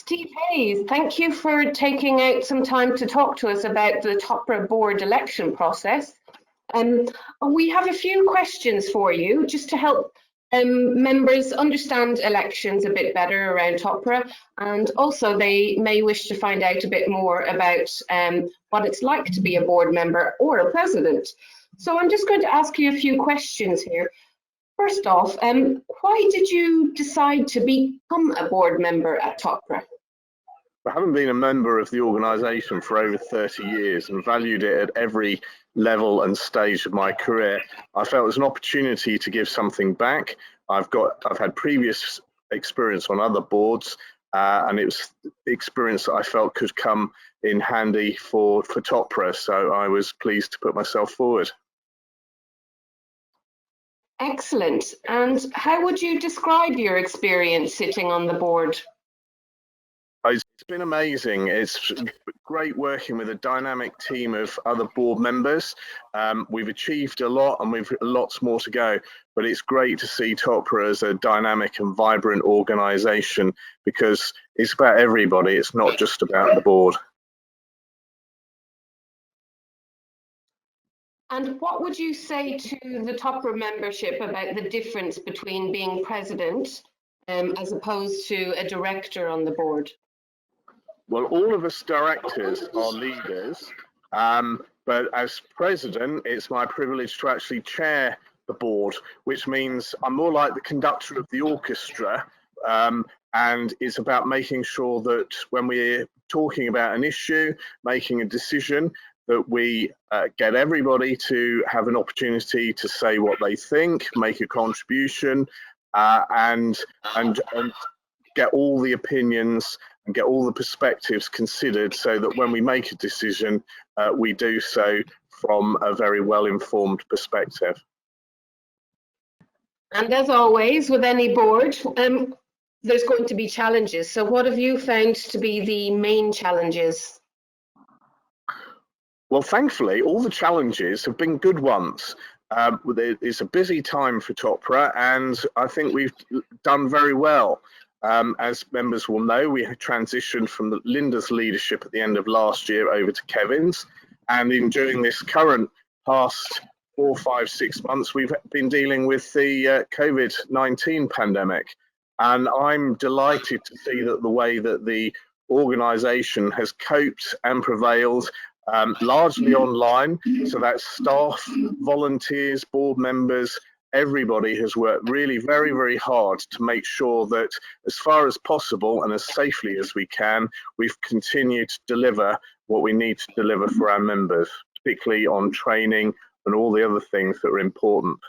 Steve Hayes, thank you for taking out some time to talk to us about the TOPRA board election process. We have a few questions for you just to help members understand elections a bit better around TOPRA, and also they may wish to find out a bit more about what it's like to be a board member or a president. So I'm just going to ask you a few questions here. First off, why did you decide to become a board member at TOPRA? I haven't been a member of the organisation for over 30 years and valued it at every level and stage of my career. I felt it was an opportunity to give something back. I've had previous experience on other boards, and it was the experience that I felt could come in handy for TOPRA, so I was pleased to put myself forward. Excellent. And how would you describe your experience sitting on the board? It's been amazing. It's great working with a dynamic team of other board members. We've achieved a lot and we've lots more to go, but it's great to see TOPRA as a dynamic and vibrant organisation because it's about everybody. It's not just about the board. And what would you say to the TOPRA membership about the difference between being president as opposed to a director on the board? Well, all of us directors are leaders, but as president, it's my privilege to actually chair the board, which means I'm more like the conductor of the orchestra, and it's about making sure that when we're talking about an issue, making a decision, that we get everybody to have an opportunity to say what they think, make a contribution, and get all the opinions and get all the perspectives considered so that when we make a decision, we do so from a very well-informed perspective. And as always, with any board, there's going to be challenges. So what have you found to be the main challenges? Well, thankfully, all the challenges have been good ones. It's a busy time for TOPRA, and I think we've done very well. As members will know, we had transitioned from Linda's leadership at the end of last year over to Kevin's, and during this current past 4, 5, 6 months, we've been dealing with the COVID-19 pandemic. And I'm delighted to see that the way that the organisation has coped and prevailed, largely online, so that staff, volunteers, board members, everybody has worked really very, very hard to make sure that as far as possible and as safely as we can, we've continued to deliver what we need to deliver for our members, particularly on training and all the other things that are important.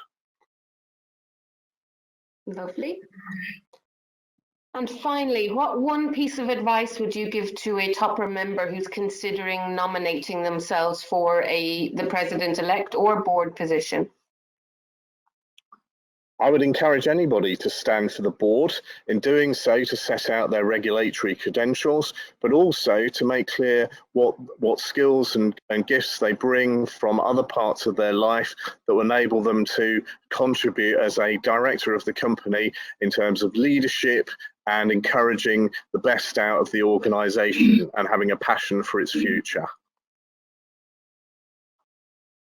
Lovely. And finally, what one piece of advice would you give to a TOPRA member who's considering nominating themselves for the president-elect or board position? I would encourage anybody to stand for the board, in doing so to set out their regulatory credentials, but also to make clear what skills and gifts they bring from other parts of their life that will enable them to contribute as a director of the company in terms of leadership and encouraging the best out of the organisation and having a passion for its future.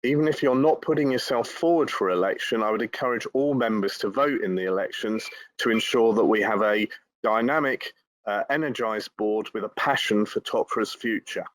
Even if you're not putting yourself forward for election, I would encourage all members to vote in the elections to ensure that we have a dynamic, energised board with a passion for TOPRA's future.